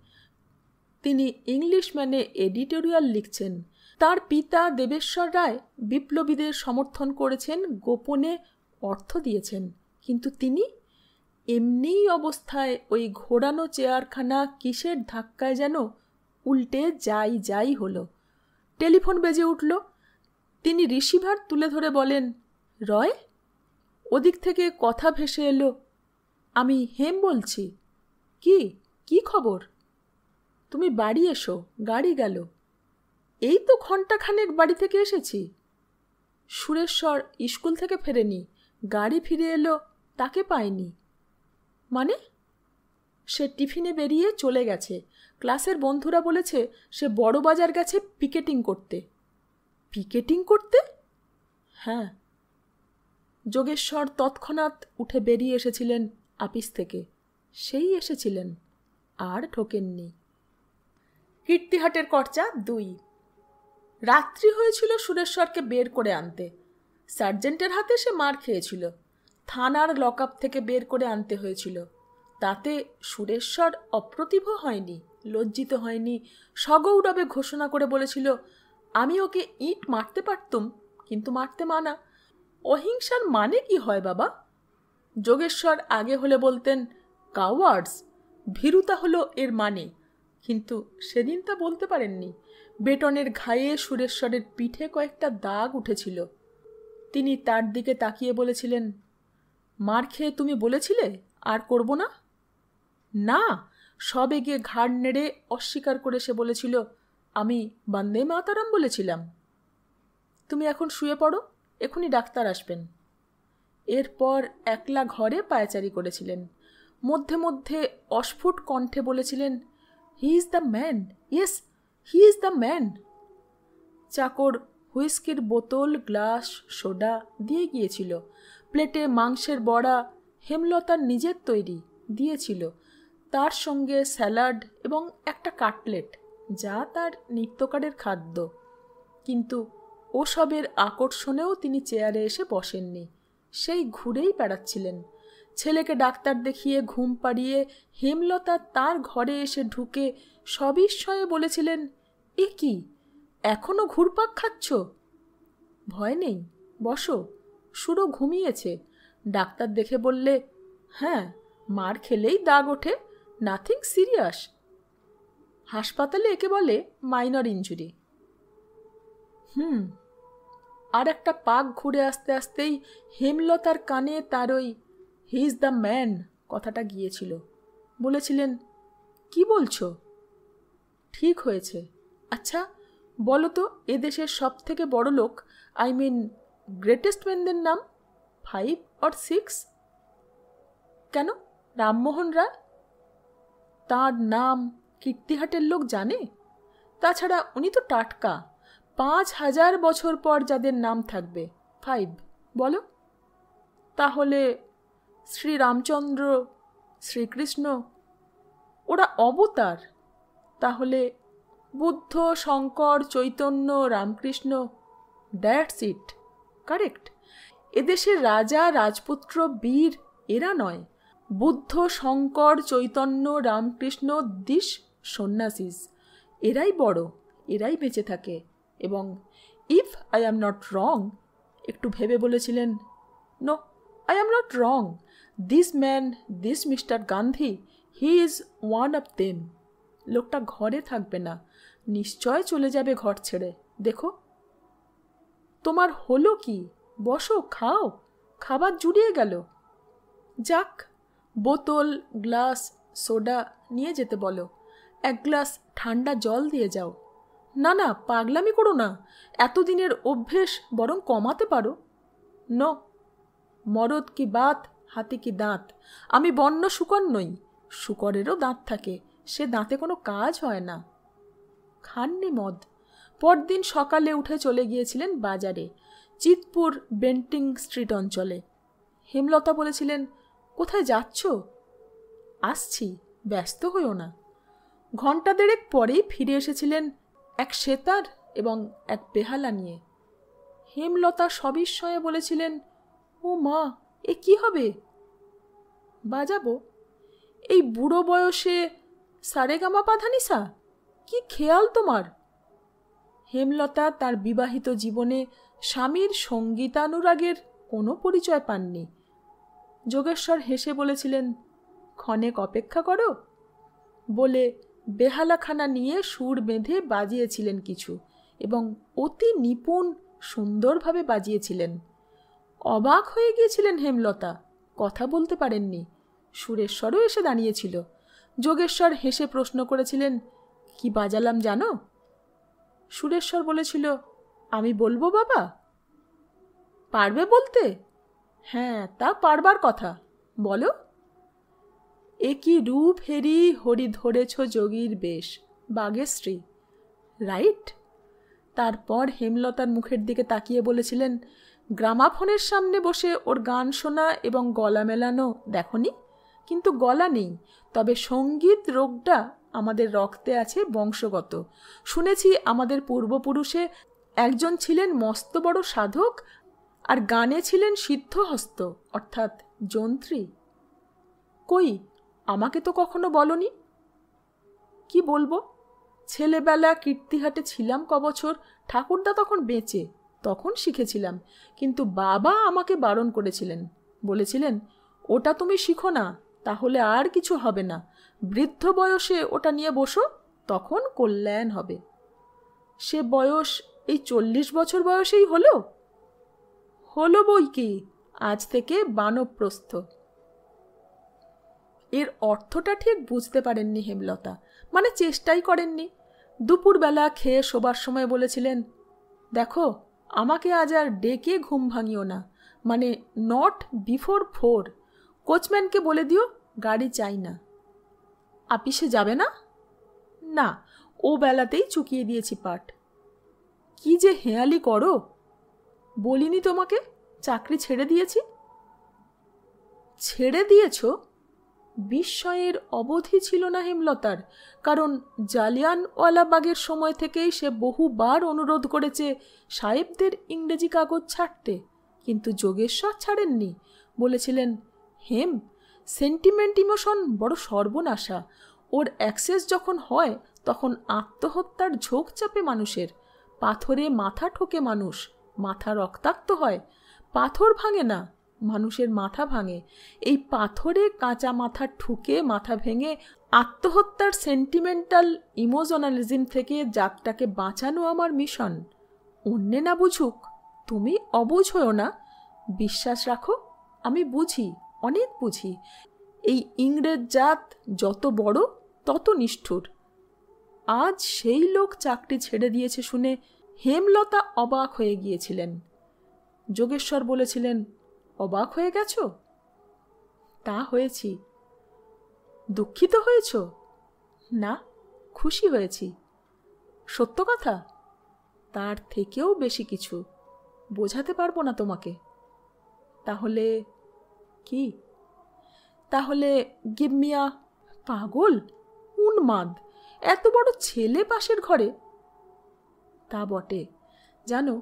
তিনি ইংলিশম্যানে এডিটোরিয়াল লিখছেন। তার পিতা দেবেশ্বর রায় বিপ্লবীদের সমর্থন করেছেন, গোপনে অর্থ দিয়েছেন, কিন্তু তিনি এমনিই অবস্থায় ওই ঘোরানো চেয়ারখানা কিসের ধাক্কায় যেন উল্টে যাই হলো। টেলিফোন বেজে উঠল। তিনি রিসিভার তুলে ধরে বলেন, রয়? ওদিক থেকে কথা ভেসে এলো, আমি হেম বলছি। কি খবর? তুমি বাড়ি এসো, গাড়ি গেল। এই তো ঘণ্টাখানেক বাড়ি থেকে এসেছি। সুরেশ্বর স্কুল থেকে ফেরেনি, গাড়ি ফিরে এলো, তাকে পায়নি। মানে? সে টিফিনে বেরিয়ে চলে গেছে। ক্লাসের বন্ধুরা বলেছে সে বড় বাজার গেছে পিকেটিং করতে। পিকেটিং করতে? হ্যাঁ। যোগেশ্বর তৎক্ষণাৎ উঠে বেরিয়ে এসেছিলেন আপিস থেকে। সেই এসেছিলেন, আর ঠোকেননি। কীর্তিহাটের কর্চা 2। রাত্রি হয়েছিল সুরেশ্বরকে বের করে আনতে। সার্জেন্টের হাতে সে মার খেয়েছিল, থানার লকআপ থেকে বের করে আনতে হয়েছিল। তাতে সুরেশ্বর অপ্রতিভ হয়নি, লজ্জিত হয়নি, সগৌরবে ঘোষণা করে বলেছিল, আমি ওকে ইট মারতে পারতুম, কিন্তু মারতে মানা। অহিংসার মানে কি হয় বাবা? যোগেশ্বর আগে হলে বলতেন কাওয়ার্ডস, ভীরুতা হলো এর মানে, কিন্তু সেদিন তা বলতে পারেননি। বেটনের ঘায়ে সুরেশ্বরের পিঠে কয়েকটা দাগ উঠেছিল। তিনি তার দিকে তাকিয়ে বলেছিলেন, মার খেয়ে তুমি বলেছিলে আর করব না? না, সবেগে ঘাড় নেড়ে অস্বীকার করে সে বলেছিল, আমি বন্দে মাতরম বলেছিলাম। তুমি এখন শুয়ে পড়ো, এখনই ডাক্তার আসবেন। এরপর একলা ঘরে পায়চারি করেছিলেন। মধ্যে মধ্যে অস্ফুট কণ্ঠে বলেছিলেন, he is the man, yes he is the man. চাকর হুইস্কির বোতল, গ্লাস, সোডা দিয়ে গিয়েছিল। প্লেটে মাংসের বড়া, হেমলতার নিজের তৈরি, দিয়েছিল। তার সঙ্গে স্যালাড এবং একটা কাটলেট, যা তার নিত্যকারের খাদ্য। কিন্তু ওসবের আকর্ষণেও তিনি চেয়ারে এসে বসেননি, সেই ঘুরেই বেড়াচ্ছিলেন। ছেলেকে ডাক্তার দেখিয়ে ঘুম পাড়িয়ে হেমলতা তার ঘরে এসে ঢুকে সবিস্ময়ে বলেছিলেন, এ কি, এখনো ঘুরপাক খাচ্ছ? ভয় নেই, বসো। সুরো ঘুমিয়েছে। ডাক্তার দেখে বললে, হ্যাঁ, মার খেলেই দাগ ওঠে, নাথিং সিরিয়াস। হাসপাতালে একে বলে মাইনর ইনজুরি। আর একটা পাক ঘুরে আসতে আসতেই হেমলতার কানে তার ওই হি ইজ দ্য ম্যান কথাটা গিয়েছিল। বলেছিলেন, কি বলছো? ঠিক হয়েছে। আচ্ছা বলো তো, এদেশের সব থেকে বড় লোক, আই মিন গ্রেটেস্ট ম্যানদের নাম 5 or 6? কেন, রামমোহন রায়? তাঁর নাম কীর্তিহাটের লোক জানে? তাছাড়া উনি তো টাটকা। 5000 বছর পর যাদের নাম থাকবে 5, বলো? তাহলে শ্রীরামচন্দ্র, শ্রীকৃষ্ণ, ওরা অবতার। তাহলে Buddha, Shankar, Chaitanya, Ramakrishna, that's it, correct. এদেশের রাজা, রাজপুত্র, বীর এরা নয়। বুদ্ধ, শঙ্কর, চৈতন্য, রামকৃষ্ণ, দিস সন্ন্যাসিস, এরাই বড়, এরাই বেঁচে থাকে। এবং if I am not wrong, একটু ভেবে বলেছিলেন, no, I am not wrong, this man, this mister Gandhi, he is one of them. লোকটা ঘরে থাকবে না, নিশ্চয় চলে যাবে ঘর ছেড়ে। দেখো। তোমার হলো কি? বসো, খাও, খাবার জুড়িয়ে গেল। যাক, বোতল, গ্লাস, সোডা নিয়ে যেতে বলো। 1 গ্লাস ঠান্ডা জল দিয়ে যাও। না না, পাগলামি করো না, এতদিনের অভ্যেস বরং কমাতে পারো। নো, মরদ কি বাত, হাতি কি দাঁত। আমি বন্য শুকর নই, শুকরেরও দাঁত থাকে, সে দাঁতে কোনো কাজ হয় না। খাননি মদ। পরদিন সকালে উঠে চলে গিয়েছিলেন বাজারে, চিতপুর বেন্টিং স্ট্রিট অঞ্চলে। হেমলতা বলেছিলেন, কোথায় যাচ্ছ? আসছি, ব্যস্ত হইও না। ঘণ্টা দেড়েক পরেই ফিরে এসেছিলেন এক সেতার এবং এক বেহালা নিয়ে। হেমলতা সবিস্ময়ে বলেছিলেন, ও মা, এ কি হবে? বাজাবো। এই বুড়ো বয়সে সারেগামা পাধানিসা? কি খেয়াল তোমার! হেমলতা তার বিবাহিত জীবনে স্বামীর সঙ্গীতানুরাগের কোনো পরিচয় পাননি। যোগেশ্বর হেসে বলেছিলেন, ক্ষণেক অপেক্ষা করো, বলে বেহালাখানা নিয়ে সুর বেঁধে বাজিয়েছিলেন কিছু, এবং অতি নিপুণ সুন্দরভাবে বাজিয়েছিলেন। অবাক হয়ে গিয়েছিলেন হেমলতা, কথা বলতে পারেননি। সুরেশ্বরও এসে দাঁড়িয়েছিল। যোগেশ্বর হেসে প্রশ্ন করেছিলেন, কি বাজালাম জানো? সুরেশ্বর বলেছিল, আমি বলবো বাবা। পারবে বলতে? হ্যাঁ, তা পারবার কথা, বলো। একই রূপ হেরি হরি ধরেছ যোগীর বেশ, বাগেশ্রী। রাইট। তারপর হেমলতার মুখের দিকে তাকিয়ে বলেছিলেন, গ্রামাফোনের সামনে বসে ওর গান শোনা এবং গলা মেলানো দেখনি? কিন্তু গলা নেই, তবে সঙ্গীত রোগটা আমাদের রক্তে আছে, বংশগত। শুনেছি আমাদের পূর্বপুরুষে একজন ছিলেন মস্ত বড় সাধক, আর গানে ছিলেন সিদ্ধহস্ত, অর্থাৎ যন্ত্রী। কই, আমাকে তো কখনো বলনি। কি বলবো? ছেলেবেলা কীর্তিহাটে ছিলাম কবছর, ঠাকুরদা তখন বেঁচে, তখন শিখেছিলাম। কিন্তু বাবা আমাকে বারণ করেছিলেন, বলেছিলেন, ওটা তুমি শিখো না, তাহলে আর কিছু হবে না। বৃদ্ধ বয়সে ওটা নিয়ে বসো, তখন কল্যাণ হবে। সে বয়স এই 40 বছর বয়সেই হলো। হলো বই কি, আজ থেকে বানপ্রস্থ। এর অর্থটা ঠিক বুঝতে পারেননি হেমলতা, মানে চেষ্টাই করেননি। দুপুরবেলা খেয়ে শোবার সময় বলেছিলেন, দেখো, আমাকে আজ আর ডেকে ঘুম ভাঙিও না, মানে নট বিফোর 4। কোচম্যানকে বলে দিও গাড়ি চাই না। আপিসে যাবে না? না, ও বেলাতেই চুকিয়ে দিয়েছি পাঠ। কি যে হেয়ালি করো! বলিনি তোমাকে চাকরি ছেড়ে দিয়েছি? ছেড়ে দিয়েছ? বিস্ময়ের অবধি ছিল না হেমলতার, কারণ জালিয়ানওয়ালাবাগের সময় থেকেই সে বহুবার অনুরোধ করেছে সাহেবদের ইংরেজি কাগজ ছাড়তে, কিন্তু যোগেশ্বর ছাড়েননি। বলেছিলেন, হেম, সেন্টিমেন্ট ইমোশন বড় সর্বনাশা। ওর অ্যাক্সেস যখন হয় তখন আত্মহত্যার ঝোঁক চাপে মানুষের। পাথরে মাথা ঠোকে মানুষ, মাথা রক্তাক্ত হয়। পাথর ভাঙে না, মানুষের মাথা ভাঙে। এই পাথরে কাঁচা মাথা ঠুকে মাথা ভেঙে আত্মহত্যার সেন্টিমেন্টাল ইমোশনালিজম থেকে জাতটাকে বাঁচানো আমার মিশন। অন্যে না বুঝুক, তুমি অবুঝ হও না। বিশ্বাস রাখো, আমি বুঝি, অনেক বুঝি। এই ইংরেজ জাত যত বড় তত নিষ্ঠুর। আজ সেই লোক চাকরি ছেড়ে দিয়েছে শুনে হেমলতা অবাক হয়ে গিয়েছিলেন। যোগেশ্বর বলেছিলেন, অবাক হয়ে গেছ? তা হয়েছি। দুঃখিত হয়েছ? না, খুশি হয়েছি। সত্য কথা? তার থেকেও বেশি কিছু বোঝাতে পারবো না তোমাকে। তাহলে কি? তাহলে গিভ মি আ। পাগল, উন্মাদ, এত বড় ছেলে পাশের ঘরে। তা বটে, জানো,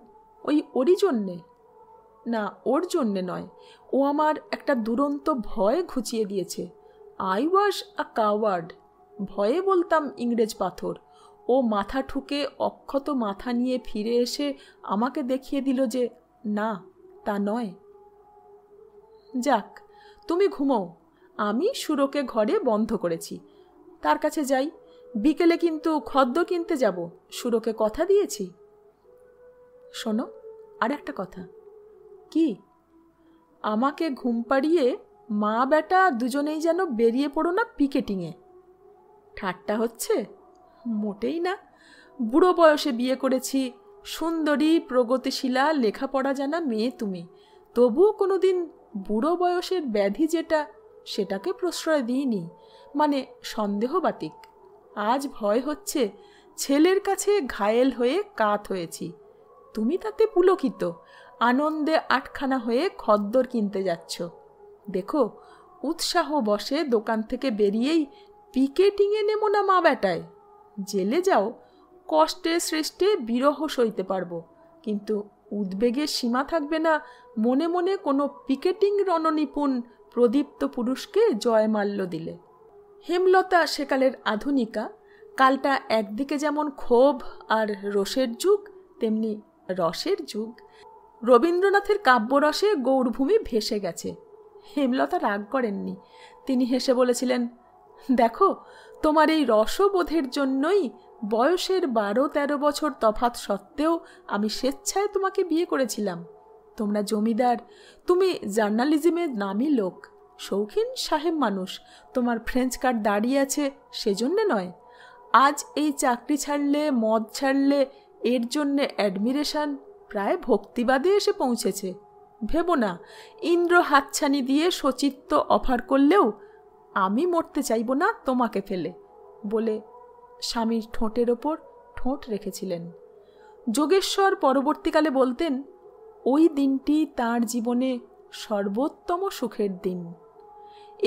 ওরই জন্যে। না, ওর জন্যে নয়, ও আমার একটা দুরন্ত ভয় ঘুচিয়ে দিয়েছে। I was a coward. ভয়ে বলতাম ইংরেজ পাথর। ও মাথা ঠুকে অক্ষত মাথা নিয়ে ফিরে এসে আমাকে দেখিয়ে দিল যে না, তা নয়। যাক, তুমি ঘুমোও, আমি সুরকে ঘরে বন্ধ করেছি। তার কাছে যাই, বিকেলে কিন্তু খদ্দ কিনতে যাব, সুরকে কথা দিয়েছি। শোনো, আর একটা কথা। কি? আমাকে ঘুম পাড়িয়ে মা বেটা দুজনেই যেন বেরিয়ে পড়ো না পিকেটিংয়ে। ঠাট্টা হচ্ছে? মোটেই না। বুড়ো বয়সে বিয়ে করেছি, সুন্দরী প্রগতিশীলা লেখাপড়া জানা মেয়ে তুমি, তবুও কোনোদিন বুড়ো বয়সের ব্যাধি যেটা, সেটাকে প্রশ্রয় দিইনি, মানে সন্দেহবাতিক। আজ ভয় হচ্ছে ছেলের কাছে ঘায়েল হয়ে কাত হয়েছি। তুমি তাতে পুলকিত, আনন্দে আটখানা হয়ে খদ্দর কিনতে যাচ্ছ। দেখো, উৎসাহ বসে দোকান থেকে বেরিয়েই পিকেটিংয়ে নেমো না মা বেটায়। জেলে যাও, কষ্টে সৃষ্টে বিরহ সইতে পারবো, কিন্তু উদ্বেগের সীমা থাকবে না মনে মনে কোনো পিকেটিং রণনিপুণ প্রদীপ্ত পুরুষকে জয়মাল্য দিলে। হেমলতা সেকালের আধুনিকা। কালটা একদিকে যেমন ক্ষোভ আর রোষের যুগ, তেমনি রসের যুগ। রবীন্দ্রনাথের কাব্যরসে গৌরভূমি ভেসে গেছে। হেমলতা রাগ করেননি। তিনি হেসে বলেছিলেন, দেখো, তোমার এই রসবোধের জন্যই বয়সের 12-13 বছর তফাৎ সত্ত্বেও আমি স্বেচ্ছায় তোমাকে বিয়ে করেছিলাম। তোমরা জমিদার, তুমি জার্নালিজমের নামী লোক, শৌখিন সাহেব মানুষ, তোমার ফ্রেঞ্চ কার্ড দাঁড়িয়ে আছে সেজন্যে নয়। আজ এই চাকরি ছাড়লে, মদ ছাড়লে, এর জন্যে অ্যাডমিরেশন প্রায় ভক্তিবাদে এসে পৌঁছেছে। ভেবো না, ইন্দ্র হাতছানি দিয়ে সচিত্ত অফার করলেও আমি মরতে চাইব না তোমাকে ফেলে, বলে স্বামীর ঠোঁটের ওপর ঠোঁট রেখেছিলেন। যোগেশ্বর পরবর্তীকালে বলতেন, ওই দিনটি তাঁর জীবনে সর্বোত্তম সুখের দিন।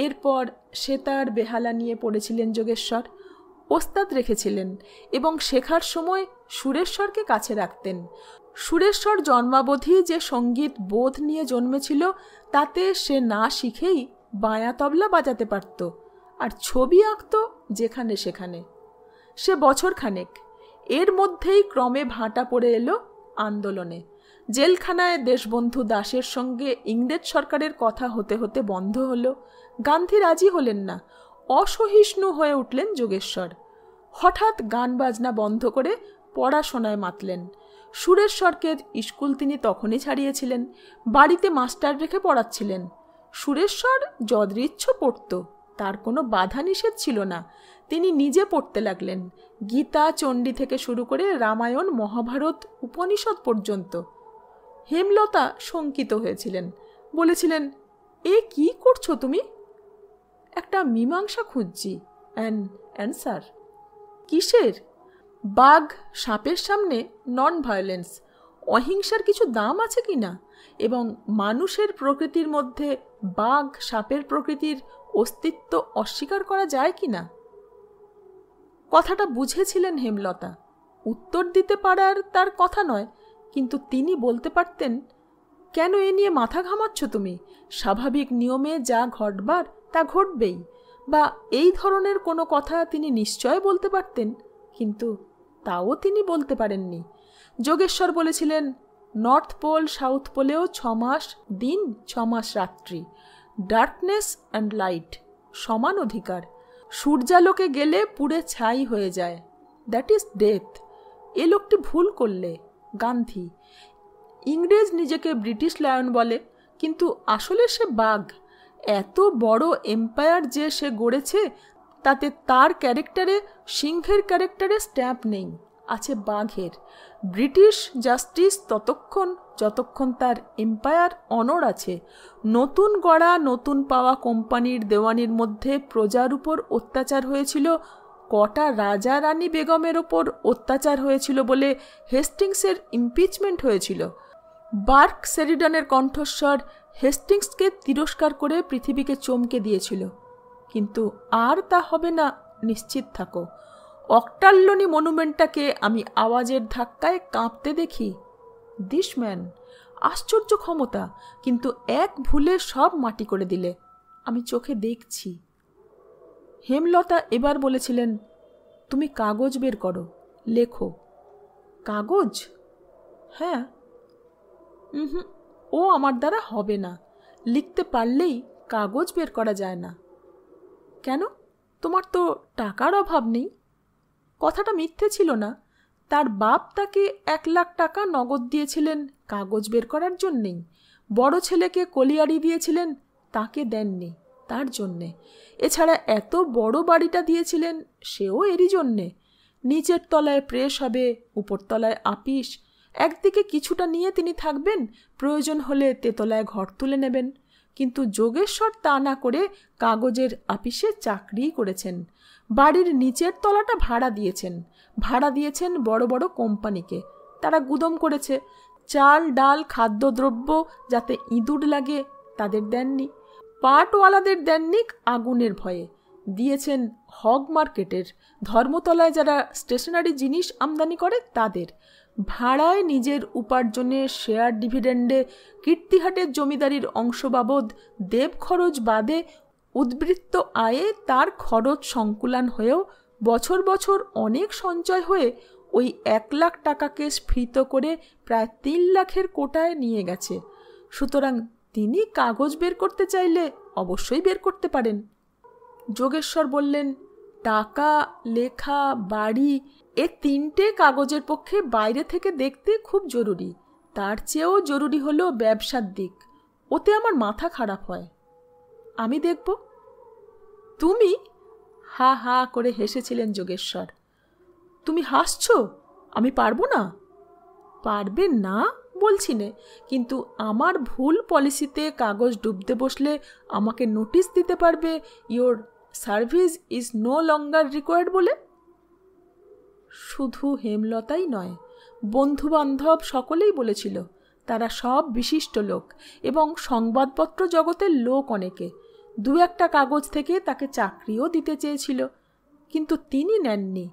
এরপর সেতার বেহালা নিয়ে পড়েছিলেন যোগেশ্বর, ওস্তাদ রেখেছিলেন এবং শেখার সময় সুরেশ্বরকে কাছে রাখতেন। সুরেশ্বর জন্মাবধি যে সঙ্গীত বোধ নিয়ে জন্মেছিল, তাতে সে না শিখেই বায়া তবলা বাজাতে পারত, আর ছবি আঁকত যেখানে সেখানে। সে বছরখানেক, এর মধ্যেই ক্রমে ভাঁটা পড়ে এলো আন্দোলনে। জেলখানায় দেশবন্ধু দাসের সঙ্গে ইংরেজ সরকারের কথা হতে হতে বন্ধ হলো। গান্ধী রাজি হলেন না। অসহিষ্ণু হয়ে উঠলেন যোগেশ্বর। হঠাৎ গান বাজনা বন্ধ করে পড়াশোনায় মাতলেন। সুরেশ্বরকে স্কুল তিনি তখনই ছাড়িয়েছিলেন, বাড়িতে মাস্টার রেখে পড়াচ্ছিলেন। সুরেশ্বর যদৃচ্ছ পড়ত, তার কোনো বাধা নিষেধ ছিল না। তিনি নিজে পড়তে লাগলেন, গীতা চণ্ডী থেকে শুরু করে রামায়ণ, মহাভারত, উপনিষদ পর্যন্ত। হেমলতা শঙ্কিত হয়েছিলেন, বলেছিলেন, এ কি করছো তুমি? একটা মীমাংসা খুঁজছি। অ্যান্সার। কিসের? বাঘ সাপের সামনে নন ভায়োলেন্স, অহিংসার কিছু দাম আছে কি না, এবং মানুষের প্রকৃতির মধ্যে বাঘ সাপের প্রকৃতির অস্তিত্ব অস্বীকার করা যায় কি না? কথাটা বুঝেছিলেন হেমলতা। উত্তর দিতে পারার তার কথা নয়, কিন্তু তিনি বলতে পারতেন, কেন এ নিয়ে মাথা ঘামাচ্ছ তুমি? স্বাভাবিক নিয়মে যা ঘটবার তা ঘটবেই। বা এই ধরনের কোনো কথা তিনি নিশ্চয় বলতে পারতেন, কিন্তু তাও তিনি বলতে পারেননি। যোগেশ্বর বলেছিলেন, নর্থ পোল সাউথ পোলেও 6 মাস দিন 6 মাস রাত্রি, ডার্কনেস অ্যান্ড লাইট, সমান অধিকার। সূর্যালোকে গেলে পুড়ে ছাই হয়ে যায়, দ্যাট ইজ ডেথ। এ লোকটি ভুল করলে। গান্ধী। ইংরেজ নিজেকে ব্রিটিশ লায়ন বলে, কিন্তু আসলে সে বাঘ। এত বড় এম্পায়ার যে সে গড়েছে, তাতে তার ক্যারেক্টারে, সিংহের ক্যারেক্টারে স্ট্যাম্প নেই, আছে বাঘের। ব্রিটিশ জাস্টিস ততক্ষণ যতক্ষণ তার এম্পায়ার অনর আছে। নতুন গড়া, নতুন পাওয়া কোম্পানির দেওয়ানির মধ্যে প্রজার উপর অত্যাচার হয়েছিল, কটা রাজা রানী বেগমের ওপর অত্যাচার হয়েছিল বলে হেস্টিংসের ইমপিচমেন্ট হয়েছিল। বার্ক সেরিডানের কণ্ঠস্বর হেস্টিংসকে তিরস্কার করে পৃথিবীকে চমকে দিয়েছিল, কিন্তু আর তা হবে না, নিশ্চিত থাকো। অক্টাল্লনি মনুমেন্টটাকে আমি আওয়াজের ধাক্কায় কাঁপতে দেখি। দিস ম্যান, আশ্চর্য ক্ষমতা, কিন্তু এক ভুলে সব মাটি করে দিলে। আমি চোখে দেখছি। হেমলতা এবার বলেছিলেন, তুমি কাগজ বের করো, লেখো। কাগজ? হ্যাঁ। ও আমার দ্বারা হবে না। লিখতে পারলেই কাগজ বের করা যায় না। কেন? তোমার তো টাকার অভাব নেই। কথাটা মিথ্যে ছিল না। তার বাপ তাকে 1 লাখ টাকা নগদ দিয়েছিলেন কাগজ বের করার জন্যেই। বড় ছেলেকে কলিয়ারি দিয়েছিলেন, তাকে দেননি, তার জন্যে। এছাড়া এত বড় বাড়িটা দিয়েছিলেন, সেও এরই জন্যে। নিচের তলায় প্রেস হবে, উপরতলায় আপিস। একদিকে কিছুটা নিয়ে তিনি থাকবেন, প্রয়োজন হলে তেতলায় ঘর তুলে নেবেন। কিন্তু যোগেশ্বর তা না করে কাগজের আপিসে চাকরি করেছেন। বাড়ির নিচের তলাটা ভাড়া দিয়েছেন বড় বড় কোম্পানিকে। তারা গুদম করেছে। চাল ডাল খাদ্যদ্রব্য যাতে ইঁদুর লাগে তাদের দেননি, পাটওয়ালাদের দেননি আগুনের ভয়ে, দিয়েছেন হগ মার্কেটের, ধর্মতলায় যারা স্টেশনারি জিনিস আমদানি করে তাদের। ভাড়ায় নিজের উপার্জনে শেয়ার ডিভিডেন্ডে কীর্তিহাটের জমিদারির অংশ বাবদ দেব খরচ বাদে উদ্বৃত্ত আয়ে তার খরচ সংকুলান হয়েও বছর বছর অনেক সঞ্চয় হয়ে ওই 1 লাখ টাকাকে স্ফীত করে প্রায় 3 লাখের কোটায় নিয়ে গেছে। সুতরাং তিনি কাগজ বের করতে চাইলে অবশ্যই বের করতে পারেন। যোগেশ্বর বললেন, টাকা, লেখা, বাড়ি এ 3টে কাগজের পক্ষে বাইরে থেকে দেখতে খুব জরুরি। তার চেয়েও জরুরি হলো ব্যবসার দিক। ওতে আমার মাথা খারাপ হয়। আমি দেখব। তুমি? হা হা করে হেসেছিলেন যোগেশ্বর। তুমি হাসছ? আমি পারবো না? পারবে না বলছি নে, কিন্তু আমার ভুল পলিসিতে কাগজ ডুবতে বসলে আমাকে নোটিশ দিতে পারবে your service is no longer required বলে। শুধু হেমলতাই নয়, বন্ধুবান্ধব সকলেই বলেছিল। তারা সব বিশিষ্ট লোক এবং সংবাদপত্র জগতের লোক অনেকে। 2-1টা কাগজ থেকে তাকে চাকরিও দিতে চেয়েছিল, কিন্তু তিনি নেননি।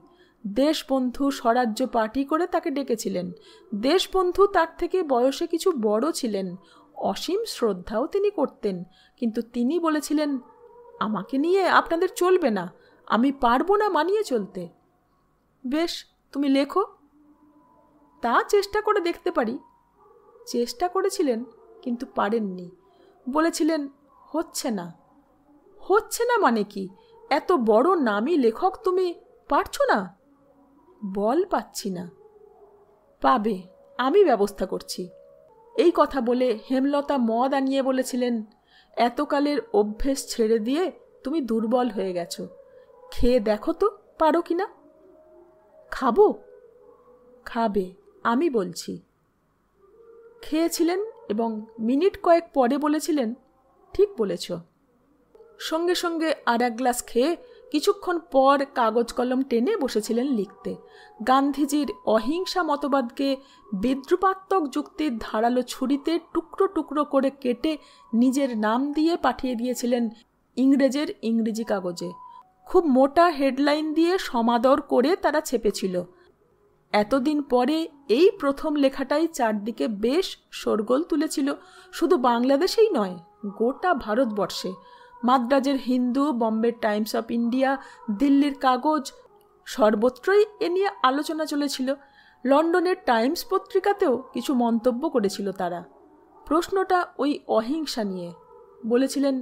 দেশবন্ধু স্বরাজ্য পার্টি করে তাকে ডেকেছিলেন। দেশবন্ধু তার থেকে বয়সে কিছু বড় ছিলেন, অসীম শ্রদ্ধাও তিনি করতেন, কিন্তু তিনি বলেছিলেন, আমাকে নিয়ে আপনাদের চলবে না, আমি পারবো না মানিয়ে চলতে। বেশ, তুমি লেখো। তা চেষ্টা করে দেখতে পারি। চেষ্টা করেছিলেন, কিন্তু পারেননি। বলেছিলেন, হচ্ছে না। হচ্ছে না মানে কি? এত বড় নামী লেখক তুমি, পারছো না? বল পাচ্ছি না। পাবে, আমি ব্যবস্থা করছি। এই কথা বলে হেমলতা মদ আনিয়ে বলেছিলেন, এতকালের অভ্যেস ছেড়ে দিয়ে তুমি দুর্বল হয়ে গেছো। খেয়ে দেখো তো পারো কিনা। খাবো? খাবে, আমি বলছি। খেয়েছিলেন এবং মিনিট কয়েক পরে বলেছিলেন, ঠিক বলেছ। সঙ্গে সঙ্গে আর 1 গ্লাস খেয়ে কিছুক্ষণ পর কাগজ কলম টেনে বসেছিলেন লিখতে। গান্ধীজির অহিংসা মতবাদকে বিদ্রুপাত্মক যুক্তির ধারালো ছুরিতে টুকরো টুকরো করে কেটে নিজের নাম দিয়ে পাঠিয়ে দিয়েছিলেন ইংরেজের ইংরেজি কাগজে। খুব মোটা হেডলাইন দিয়ে সমাদর করে তারা ছেপেছিল। এতদিন পরে এই প্রথম লেখাটাই চারদিকে বেশ শোরগোল তুলেছিল। শুধু বাংলাদেশেই নয়, গোটা ভারতবর্ষে। মাদ্রাজের হিন্দু, বম্বের টাইমস অফ ইন্ডিয়া, দিল্লির কাগজ, সর্বত্রই এ নিয়ে আলোচনা চলেছিল। লন্ডনের টাইমস পত্রিকাতেও কিছু মন্তব্য করেছিল তারা। প্রশ্নটা ওই অহিংসা নিয়ে। বলেছিলেন,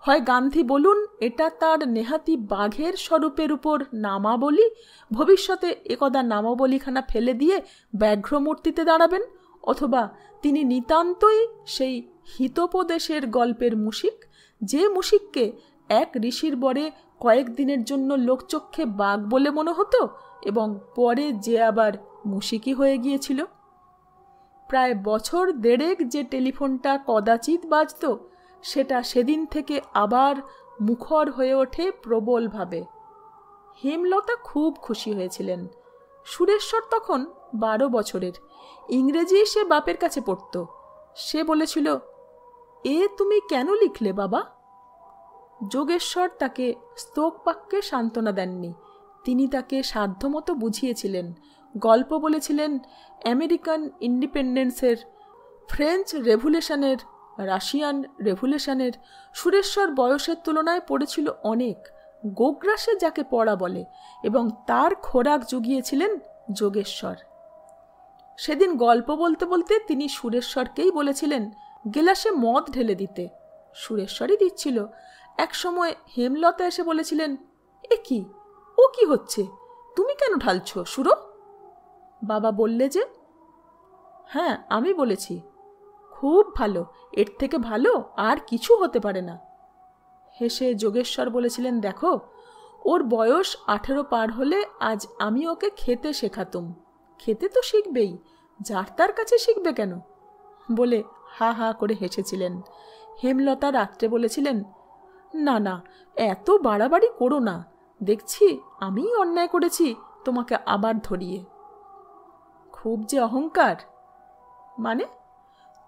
হয় গান্ধী বলুন এটা তার নেহাতি বাঘের স্বরূপের উপর নামাবলী, ভবিষ্যতে একদা নামাবলীখানা ফেলে দিয়ে ব্যাঘ্রমূর্তিতে দাঁড়াবেন, অথবা তিনি নিতান্তই সেই হিতোপদেশের গল্পের মুশিক, যে মুশিককে এক ঋষির বরে কয়েকদিনের জন্য লোকচক্ষে বাঘ বলে মনে হতো এবং পরে যে আবার মুশিকই হয়ে গিয়েছিল। প্রায় বছর 1.5 যে টেলিফোনটা কদাচিৎ বাজত, সেটা সেদিন থেকে আবার মুখর হয়ে ওঠে প্রবলভাবে। হেমলতা খুব খুশি হয়েছিলেন। সুরেশ্বর তখন 12 বছরের। ইংরেজি সে বাপের কাছে পড়ত। সে বলেছিল, এ তুমি কেন লিখলে বাবা? যোগেশ্বর তাকে স্তোক বাক্যে সান্ত্বনা দেননি। তিনি তাকে সাধ্যমতো বুঝিয়েছিলেন, গল্প বলেছিলেন, আমেরিকান ইন্ডিপেন্ডেন্সের, ফ্রেঞ্চ রেভলিউশনের, রাশিয়ান রেভলিউশনের। সুরেশ্বর বয়সের তুলনায় পড়েছিল অনেক, গোগ্রাসে যাকে পড়া বলে, এবং তার খোরাক জুগিয়েছিলেন যোগেশ্বর। সেদিন গল্প বলতে বলতে তিনি সুরেশ্বরকেই বলেছিলেন গেলাসে মদ ঢেলে দিতে। সুরেশ্বরই দিচ্ছিল। এক সময় হেমলতা এসে বলেছিলেন, এ কি, ও কি হচ্ছে, তুমি কেন ঢালছ সুরো? বাবা বললে যে, হ্যাঁ আমি বলেছি, খুব ভালো, এর থেকে ভালো আর কিছু হতে পারে না। হেসে যোগেশ্বর বলেছিলেন, দেখো, ওর বয়স 18 পার হলে আজ আমি ওকে খেতে শেখাতুম। খেতে তো শিখবেই, যার তার কাছে শিখবে কেন? বলে হা হা করে হেসেছিলেন। হেমলতা রাত্রে বলেছিলেন, না না, এত বাড়াবাড়ি করো না, দেখছি আমিই অন্যায় করেছি তোমাকে আবার ধরিয়ে। খুব যে অহংকার। মানে?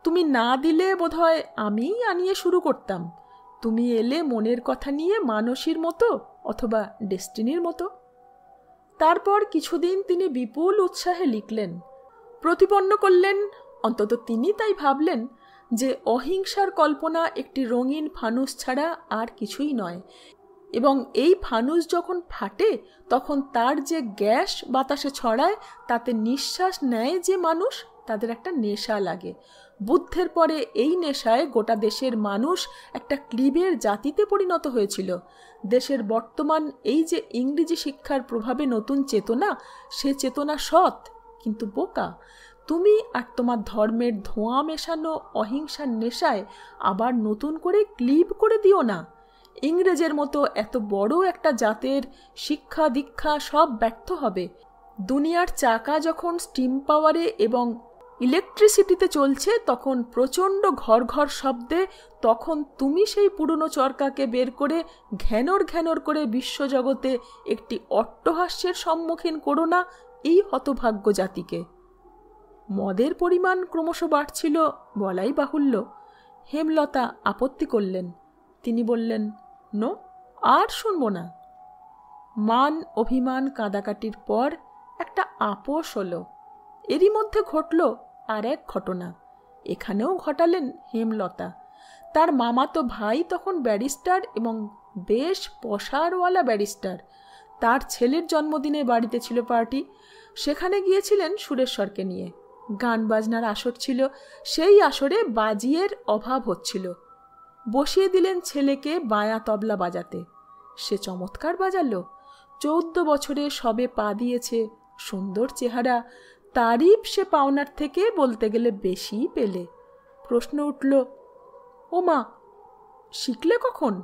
তুমি না দিলে বোধহয় আমিই আনিয়ে শুরু করতাম। তুমি এলে মনের কথা নিয়ে মানসীর মতো অথবা ডেস্টিনির মতো। তারপর কিছুদিন তিনি বিপুল উৎসাহে লিখলেন, প্রতিপন্ন করলেন, অন্তত তিনি তাই ভাবলেন, যে অহিংসার কল্পনা একটি রঙিন ফানুস ছাড়া আর কিছুই নয়, এবং এই ফানুস যখন ফাটে তখন তার যে গ্যাস বাতাসে ছড়ায় তাতে নিঃশ্বাস নেয় যে মানুষ, তাদের একটা নেশা লাগে। বুদ্ধের পরে এই নেশায় গোটা দেশের মানুষ একটা ক্লিবের জাতিতে পরিণত হয়েছিল। দেশের বর্তমান এই যে ইংরেজি শিক্ষার প্রভাবে নতুন চেতনা, সে চেতনা সৎ কিন্তু বোকা। তুমি আর তোমার ধর্মের ধোঁয়া মেশানো অহিংসার নেশায় আবার নতুন করে ক্লিব করে দিও না। ইংরেজের মতো এত বড় একটা জাতের শিক্ষা দীক্ষা সব ব্যর্থ হবে। দুনিয়ার চাকা যখন স্টিম পাওয়ারে এবং ইলেকট্রিসিটিতে চলছে তখন প্রচণ্ড ঘর ঘর শব্দে, তখন তুমি সেই পুরনো চরকাকে বের করে ঘ্যানর ঘ্যানর করে বিশ্বজগতে একটি অট্টহাস্যের সম্মুখীন করো না এই হতভাগ্য জাতিকে। মদের পরিমাণ ক্রমশ বাড়ছিল বলাই বাহুল্য। হেমলতা আপত্তি করলেন। তিনি বললেন, নো, আর শুনব না। মান অভিমান কাঁদাকাটির পর একটা আপোষ হলো। এরই মধ্যে ঘটল আর এক ঘটনা। এখানেও ঘটালেন হেমলতা। তার মামাতো ভাই তখন ব্যারিস্টার এবং বেশ পসারওয়ালা ব্যারিস্টার। তার ছেলের জন্মদিনে বাড়িতে ছিল পার্টি। সেখানে গিয়েছিলেন সুরেশ্বরকে নিয়ে। গান বাজনার আসর ছিল। সেই আসরে বাজিয়ের অভাব হচ্ছিল। বসিয়ে দিলেন ছেলেকে বায়া তবলা বাজাতে। সে চমৎকার বাজালো। 14 বছরে সবে পা দিয়েছে, সুন্দর চেহারা। তারিফ সে পাওনার থেকে বলতে গেলে বেশি পেলে। প্রশ্ন উঠল, ও মা, শিখলে কখন?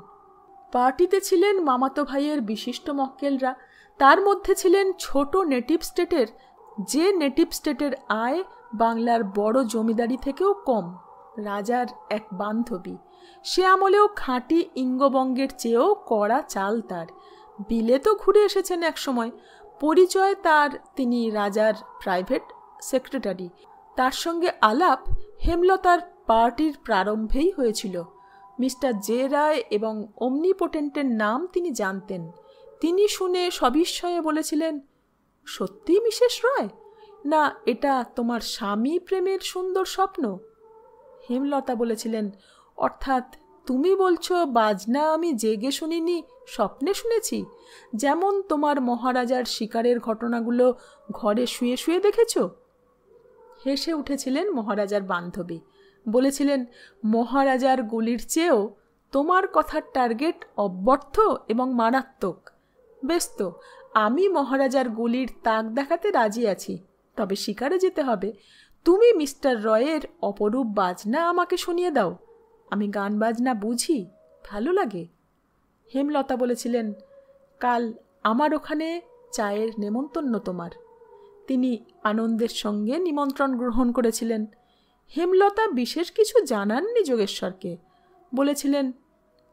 পার্টিতে ছিলেন মামাতো ভাইয়ের বিশিষ্ট মক্কেলরা। তার মধ্যে ছিলেন ছোট নেটিভ স্টেটের, যে নেটিভ স্টেটের আয় বাংলার বড় জমিদারি থেকেও কম, রাজার এক বান্ধবী। সে আমলেও খাঁটি ইঙ্গবঙ্গের চেয়েও কড়া চাল তার। বিলেতও ঘুরে এসেছেন এক সময়। পরিচয় তার, তিনি রাজার প্রাইভেট সেক্রেটারি। তার সঙ্গে আলাপ হেমলতার পার্টির প্রারম্ভেই হয়েছিল। মিস্টার জে রায় এবং অমনিপোটেন্টের নাম তিনি জানতেন। তিনি শুনে সবিস্ময়ে বলেছিলেন, সত্যি মিসেস রয়? না এটা তোমার স্বামী প্রেমের সুন্দর স্বপ্ন? হেমলতা বলেছিলেন, অর্থাৎ তুমি বলছো বাজনা আমি জেগে শুনিনি, স্বপ্নে শুনেছি? যেমন তোমার মহারাজার শিকারের ঘটনাগুলো ঘরে শুয়ে শুয়ে দেখেছ? হেসে উঠেছিলেন মহারাজার বান্ধবী। বলেছিলেন, মহারাজার গুলির চেয়েও তোমার কথার টার্গেট অব্যর্থ এবং মারাত্মক। বেশ তো, আমি মহারাজার গুলির তাক দেখাতে রাজি আছি, তবে শিকারে যেতে হবে। তুমি মিস্টার রয়ের অপরূপ বাজনা আমাকে শুনিয়ে দাও। আমি গান বাজনা বুঝি, ভালো লাগে। হেমলতা বলেছিলেন, কাল আমার ওখানে চায়ের নেমন্তন্ন তোমার। তিনি আনন্দের সঙ্গে নিমন্ত্রণ গ্রহণ করেছিলেন। হেমলতা বিশেষ কিছু জানাননি যোগেশ্বরকে। বলেছিলেন,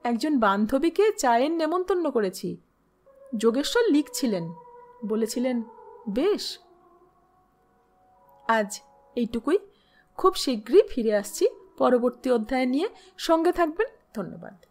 একজন বান্ধবীকে চায়ের নেমন্তন্ন করেছি। যোগেশ্বর লিখছিলেন। বলেছিলেন, বেশ। আজ এইটুকুই। খুব শীঘ্রই ফিরে আসছি পরবর্তী অধ্যায় নিয়ে। সঙ্গে থাকবেন। ধন্যবাদ।